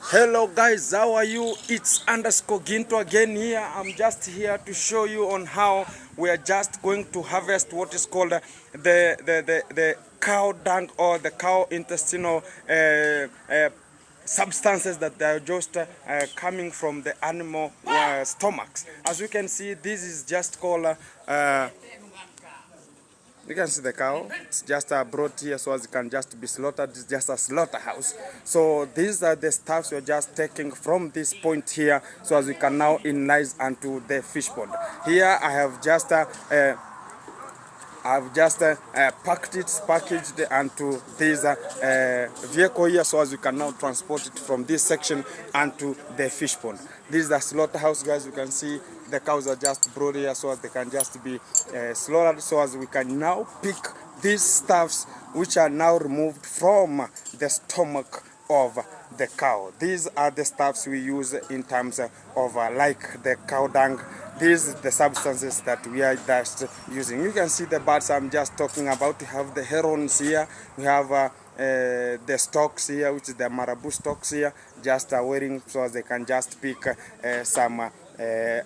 Hello guys, how are you? It's underscore Ginto again here. I'm just here to show you on how we are just going to harvest what is called the cow dung or the cow intestinal substances that are just coming from the animal stomachs. As you can see, this is just called you can see the cow. It's just brought here so as it can just be slaughtered. It's just a slaughterhouse. So these are the stuffs we're just taking from this point here so as we can now inlize onto the fish pond. Here I have just packaged onto this vehicle here so as we can now transport it from this section onto the fish pond. This is the slaughterhouse, guys. You can see the cows are just brought here so as they can just be slaughtered, so as we can now pick these stuffs which are now removed from the stomach of the cow. These are the stuffs we use in terms of like the cow dung. These are the substances that we are just using. You can see the birds I'm just talking about. We have the herons here. We have the stocks here, which is the marabou stocks here, just wearing so as they can just pick some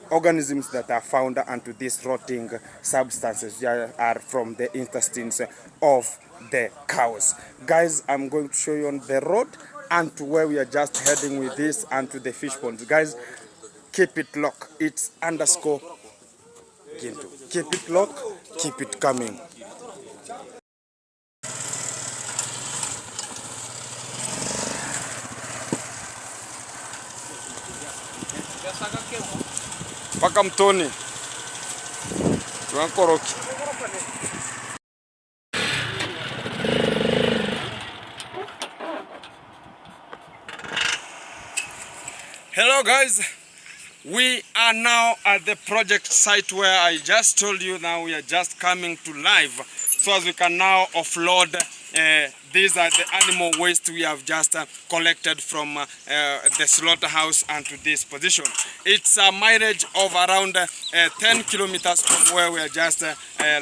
organisms that are found onto these rotting substances that are from the intestines of the cows. Guys, I'm going to show you on the road and to where we are just heading with this and to the fish ponds. Guys, keep it locked. It's underscore Ginto. Keep it locked, keep it coming. Paka mtoni tunankoroki. Hello guys, we are now at the project site where I just told you. Now we are just coming to live so as we can now offload these are the animal waste we have just collected from the slaughterhouse onto this position. It's a mileage of around 10 kilometers from where we are just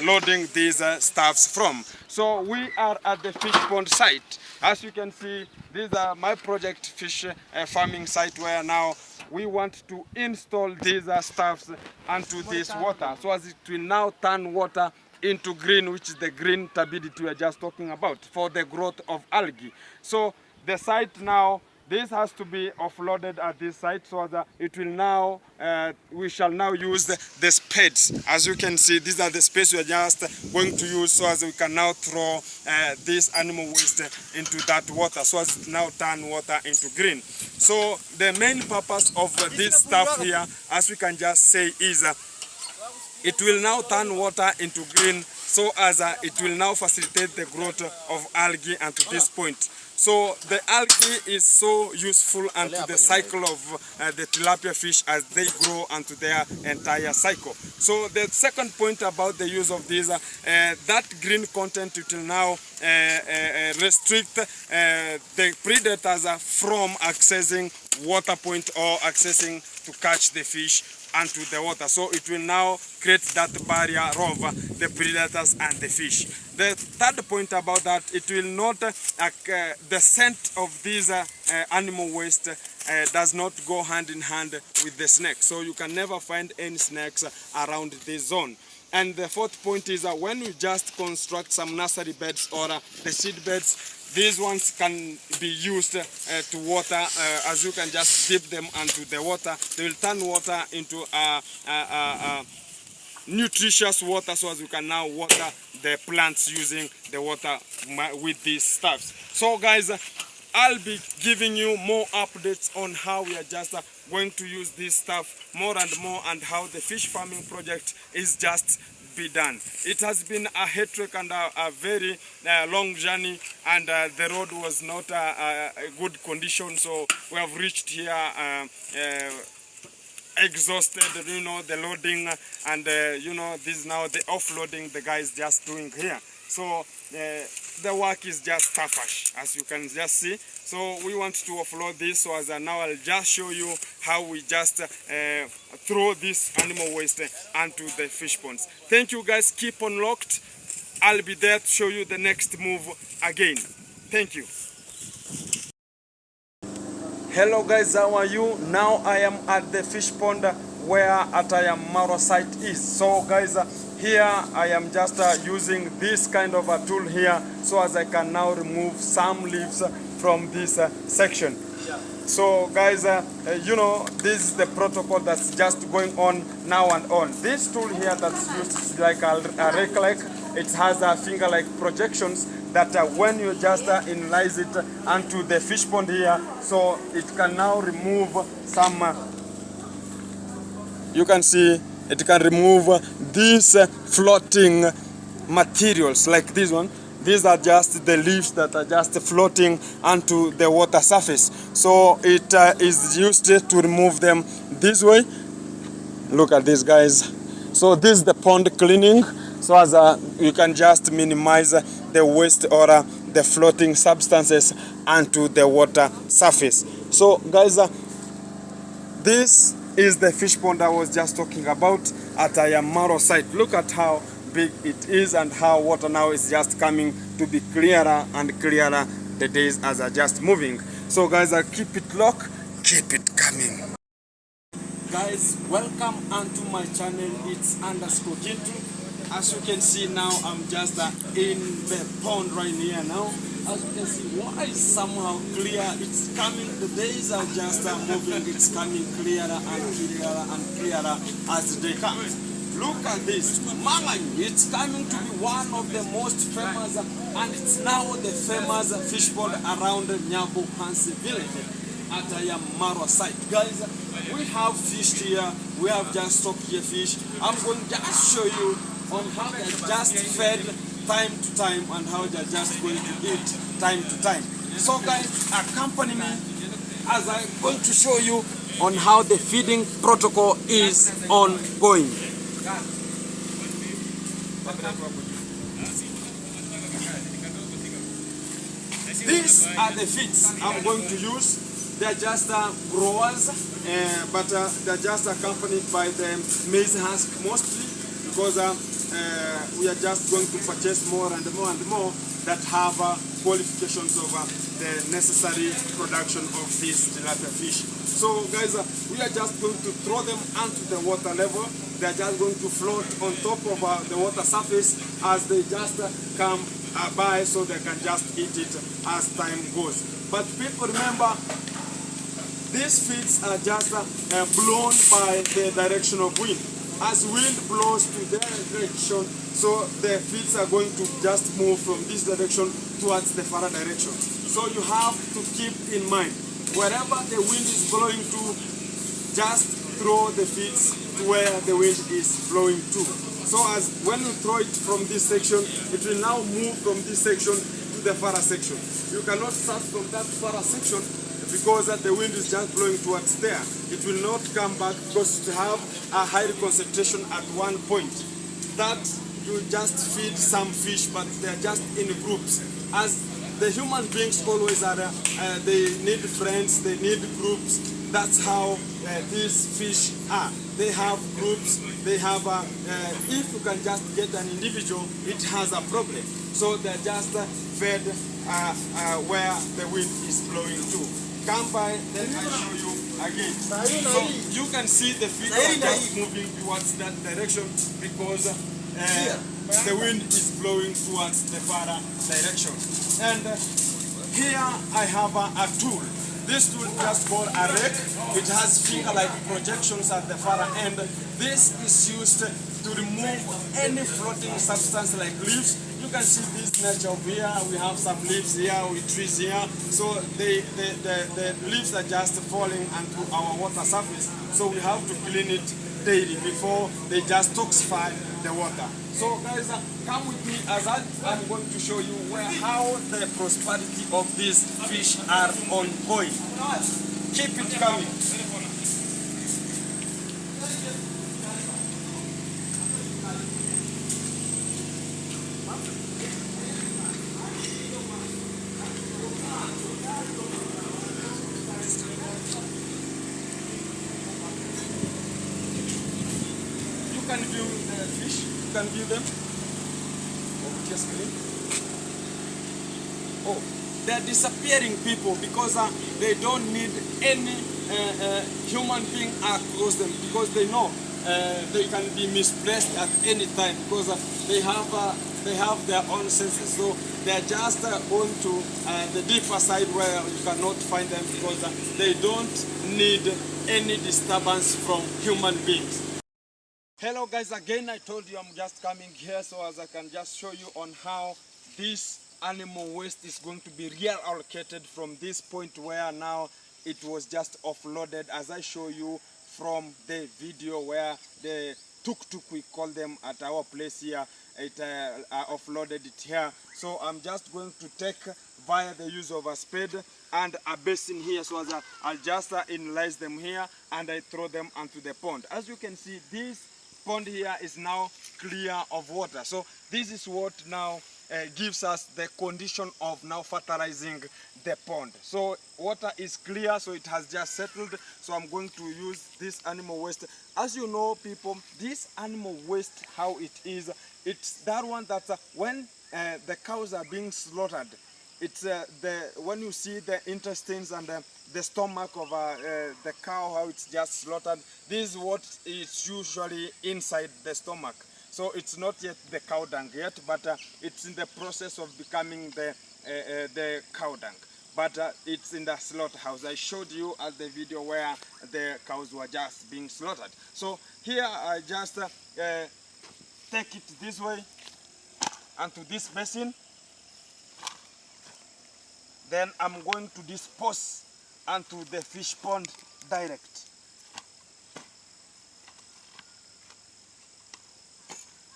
loading these stuffs from. So we are at the fish pond site. As you can see, these are my project fish farming site where now we want to install these stuffs onto this water so as it will now turn water into green, which is the green turbidity we are just talking about for the growth of algae. So the site now, this has to be offloaded at this site so that it will now, we shall now use the spades. As you can see, these are the spades we are just going to use so as we can now throw this animal waste into that water so as it now turn water into green. So the main purpose of this stuff here, as we can just say, is it will now turn water into green so as it will now facilitate the growth of algae unto this point. So the algae is so useful unto the cycle of the tilapia fish as they grow onto their entire cycle. So the second point about the use of these, that green content, it will now restrict the predators from accessing water point or accessing to catch the fish onto the water. So it will now create that barrier of the predators and the fish. The third point about that, it will not, the scent of these animal waste does not go hand in hand with the snakes. So you can never find any snakes around this zone. And the fourth point is that when we just construct some nursery beds or the seed beds, these ones can be used to water. As you can just dip them onto the water, they will turn water into nutritious water so as we can now water the plants using the water with these stuffs. So guys, I'll be giving you more updates on how we are just going to use this stuff more and more, and how the fish farming project is just be done. It has been a hectic and a very long journey, and the road was not a good condition, so we have reached here exhausted, you know, the loading and you know, this is now the offloading the guys just doing here. So the work is just toughish, as you can just see. So we want to offload this, so as now I'll just show you how we just throw this animal waste onto the fish ponds. Thank you guys, keep on locked. I'll be there to show you the next move again. Thank you. Hello guys, how are you? Now I am at the fish pond where Atayamaro site is. So guys, here I am just using this kind of a tool here so as I can now remove some leaves from this section. So guys, you know, this is the protocol that's just going on now and on. This tool here that's used is like a rake. It has a finger-like projections that when you just analyze it onto the fish pond here, so it can now remove some, you can see, it can remove these floating materials like this one. These are just the leaves that are just floating onto the water surface. So it is used to remove them this way. Look at this, guys. So this is the pond cleaning. So as you can just minimize the waste or the floating substances onto the water surface. So guys, this is the fish pond I was just talking about at Ayamaro site. Look at how big it is and how water now is just coming to be clearer and clearer the days as are just moving. So guys, keep it locked, keep it coming. Guys, welcome onto my channel. It's _Kintu. As you can see now, I'm just in the pond right here now. As you can see, water is somehow clear. It's coming, the days are just moving. It's coming clearer and clearer and clearer as the day comes. Look at this, Mama, it's coming to be one of the most famous, and it's now the famous fish pond around Nyabu Hansi village at Ayamaro site. Guys, we have fish here, we have just stocked here fish. I'm going to just show you on how they're just fed time to time and how they're just going to eat time to time. So guys, accompany me as I'm going to show you on how the feeding protocol is ongoing. These are the feeds I'm going to use. They're just growers, but they're just accompanied by the maize husk mostly, because we are just going to purchase more and more and more that have qualifications of the necessary production of this tilapia fish. So guys, we are just going to throw them onto the water level. They are just going to float on top of the water surface as they just come by, so they can just eat it as time goes. But people, remember, these feeds are just blown by the direction of wind. As wind blows to their direction, so the feeds are going to just move from this direction towards the far direction. So you have to keep in mind, wherever the wind is blowing to, just throw the feeds to where the wind is blowing to. So as when you throw it from this section, it will now move from this section to the far section. You cannot start from that far section because the wind is just blowing towards there. It will not come back because it have a high concentration at one point. That you just feed some fish, but they are just in groups. As the human beings always are, they need friends, they need groups. That's how these fish are. They have groups, they have, if you can just get an individual, it has a problem. So they're just fed where the wind is blowing to. Come by, then I show you again. So you can see the feet are just moving towards that direction because the wind is blowing towards the far direction. And here I have a tool. This tool is just called a rake. It has finger-like projections at the far end. This is used to remove any floating substance like leaves. You can see this nature of here. We have some leaves here, with trees here. So the leaves are just falling onto our water surface. So we have to clean it daily before they just toxify the water. So guys, come with me as I'm going to show you how the prosperity of these fish are ongoing. Keep it coming. You can view the fish, you can view them over your screen. Oh, they're disappearing people because they don't need any human being across them, because they know they can be misplaced at any time, because they have their own senses. So they're just going to the deeper side where you cannot find them, because they don't need any disturbance from human beings. Hello guys, again I told you I'm just coming here so as I can just show you on how this animal waste is going to be reallocated from this point where now it was just offloaded, as I show you from the video where the tuk-tuk, we call them at our place here, it offloaded it here. So I'm just going to take via the use of a spade and a basin here, so as I'll just analyze them here and I throw them onto the pond. As you can see, this pond here is now clear of water. So this is what now gives us the condition of now fertilizing the pond. So water is clear, so it has just settled. So I'm going to use this animal waste. As you know, people, this animal waste, how it is, it's that one that when the cows are being slaughtered, it's when you see the intestines and the stomach of the cow, how it's just slaughtered, this is what is usually inside the stomach. So it's not yet the cow dung yet, but it's in the process of becoming the cow dung. But it's in the slaughterhouse. I showed you at the video where the cows were just being slaughtered. So here I just take it this way onto this basin. Then I'm going to dispose onto the fish pond direct.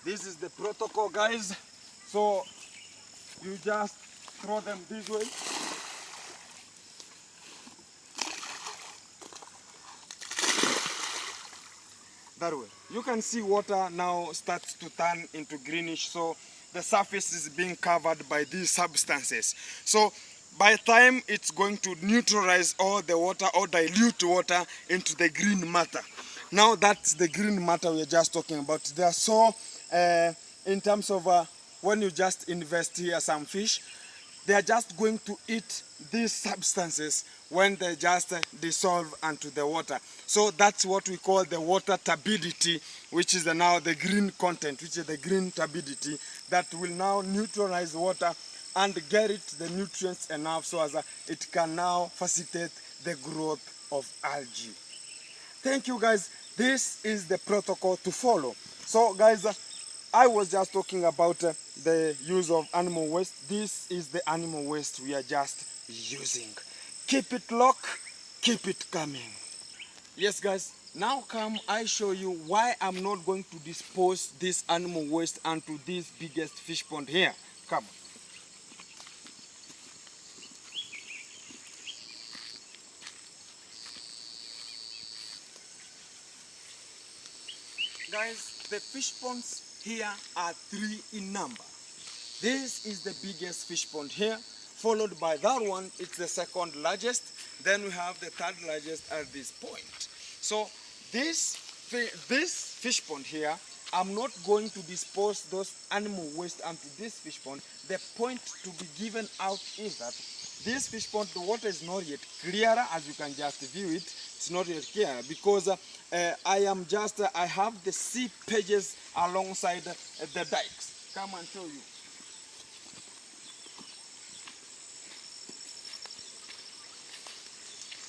This is the protocol, guys. So you just throw them this way. That way. You can see water now starts to turn into greenish, so the surface is being covered by these substances. So by the time it's going to neutralize all the water or dilute water into the green matter. Now that's the green matter we're just talking about. They are so, in terms of when you just invest here some fish, they are just going to eat these substances when they just dissolve into the water. So that's what we call the water turbidity, which is now the green content, which is the green turbidity that will now neutralize water and get it the nutrients enough so as it can now facilitate the growth of algae. Thank you guys. This is the protocol to follow. So guys, I was just talking about the use of animal waste. This is the animal waste we are just using. Keep it locked, keep it coming. Yes guys, now come I show you why I'm not going to dispose this animal waste onto this biggest fish pond here. Come. Guys, the fish ponds here are 3 in number. This is the biggest fish pond here, followed by that one, it's the second largest. Then we have the third largest at this point. So this fish pond here, I'm not going to dispose those animal waste onto this fish pond. The point to be given out is that this fish pond, the water is not yet clear, as you can just view it. It's not yet clear because I have the seepages alongside the dikes. Come and show you.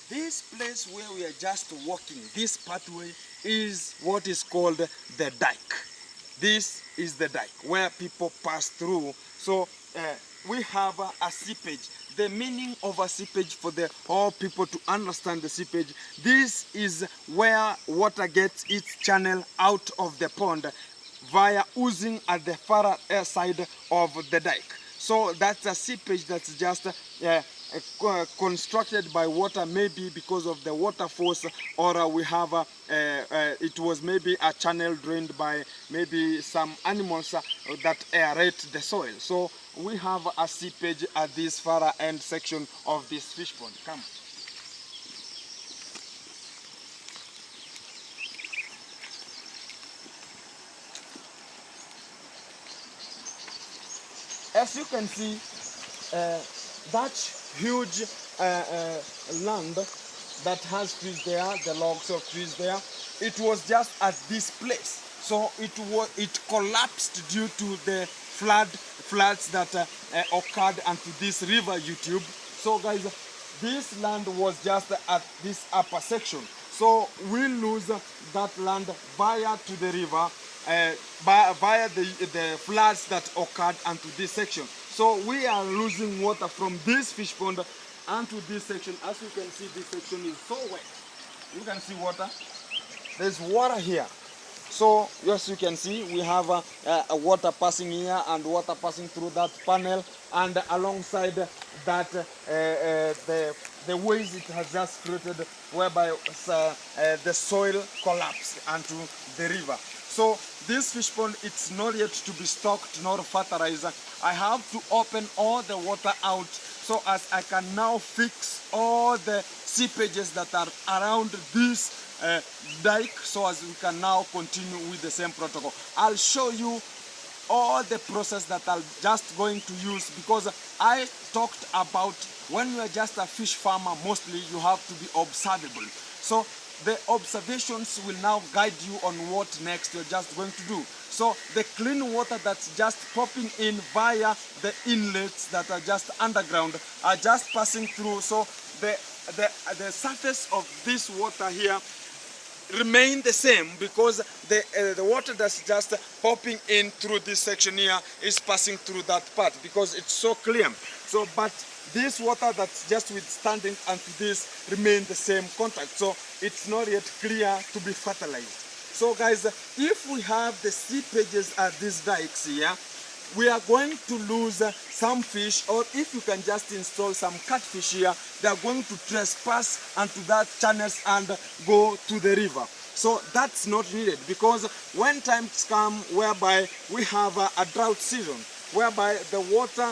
This place where we are just walking, this pathway, is what is called the dike. This is the dike where people pass through. So we have a seepage. The meaning of a seepage, for all people to understand the seepage, this is where water gets its channel out of the pond via oozing at the far side of the dike. So that's a seepage that's just constructed by water, maybe because of the water force, or we have it was maybe a channel drained by maybe some animals that aerate the soil. So we have a seepage at this far end section of this fish pond. Come. As you can see, that huge land that has trees there, the logs of trees there, it was just at this place. So it collapsed due to the floods that occurred onto this river YouTube. So guys, this land was just at this upper section. So we lose that land via to the river, via the floods that occurred onto this section. So we are losing water from this fish pond onto this section. As you can see, this section is so wet. You can see water. There's water here. So as you can see, we have a water passing here and water passing through that panel, and alongside that the ways it has just created, whereby the soil collapsed onto the river. So this fish pond, it's not yet to be stocked nor fertilized. I have to open all the water out so as I can now fix all the seepages that are around this dike, so as we can now continue with the same protocol. I'll show you all the process that I'm just going to use, because I talked about when you are just a fish farmer, mostly you have to be observable. So the observations will now guide you on what next you're just going to do. So the clean water that's just popping in via the inlets that are just underground are just passing through. So the surface of this water here remain the same, because the water that's just popping in through this section here is passing through that part because it's so clear. So but this water that's just withstanding onto this remain the same contact, so it's not yet clear to be fertilized. So guys, if we have the seepages at these dikes here, we are going to lose some fish, or if you can just install some catfish here, they are going to trespass onto that channels and go to the river. So that's not needed, because when times come whereby we have a drought season, whereby the water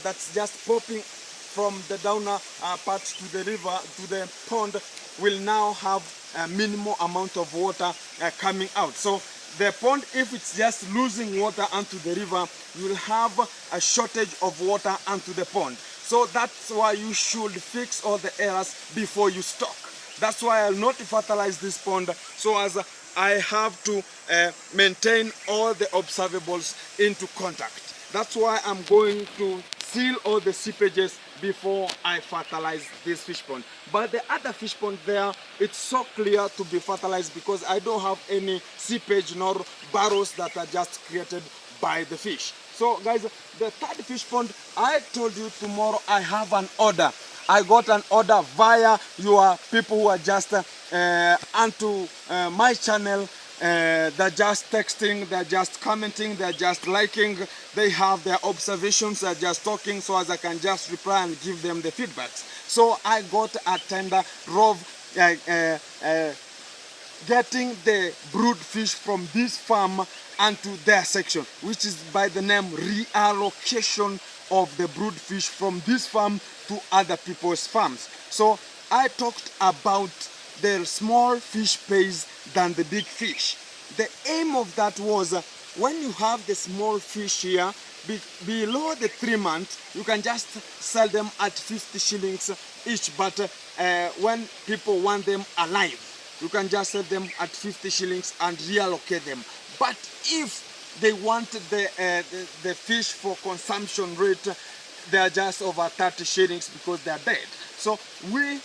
that's just popping from the downer part to the river, to the pond, will now have a minimal amount of water coming out. So the pond, if it's just losing water onto the river, you will have a shortage of water onto the pond. So that's why you should fix all the errors before you stock. That's why I'll not fertilize this pond, so as I have to maintain all the observables into contact. That's why I'm going to seal all the seepages before I fertilize this fish pond. But the other fish pond there, it's so clear to be fertilized because I don't have any seepage nor burrows that are just created by the fish. So guys, the third fish pond, I told you tomorrow I have an order. I got an order via your people who are just onto my channel. They're just texting, they're just commenting, they're just liking, they have their observations, they're just talking, so as I can just reply and give them the feedbacks. So I got a tender of getting the brood fish from this farm onto their section, which is by the name reallocation of the brood fish from this farm to other people's farms. So I talked about the small fish pays than the big fish. The aim of that was when you have the small fish here below the 3 months, you can just sell them at 50 shillings each, but when people want them alive, you can just sell them at 50 shillings and reallocate them. But if they want the fish for consumption rate, they are just over 30 shillings because they are dead. So we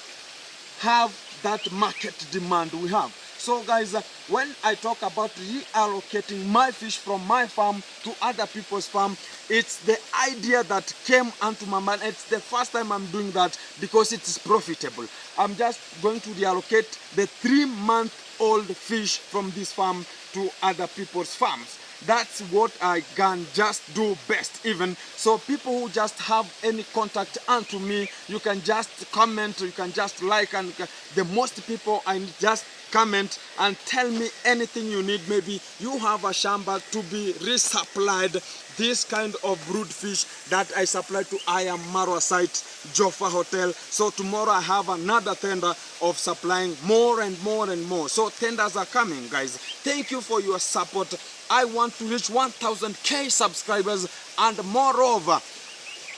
have that market demand we have. So guys, when I talk about reallocating my fish from my farm to other people's farm, it's the idea that came onto my mind. It's the first time I'm doing that because it is profitable. I'm just going to reallocate the 3-month-old fish from this farm to other people's farms. That's what I can just do best even. So people who just have any contact onto me, you can just comment, you can just like, and the most people I just comment and tell me anything you need. Maybe you have a shamba to be resupplied this kind of brood fish that I supply to I Am Marwa site, Joffa Hotel. So tomorrow I have another tender of supplying more and more and more. So tenders are coming, guys. Thank you for your support. I want to reach 1000k subscribers, and moreover,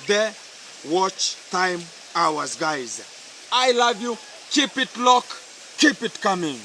the watch time hours, guys. I love you. Keep it locked. Keep it coming.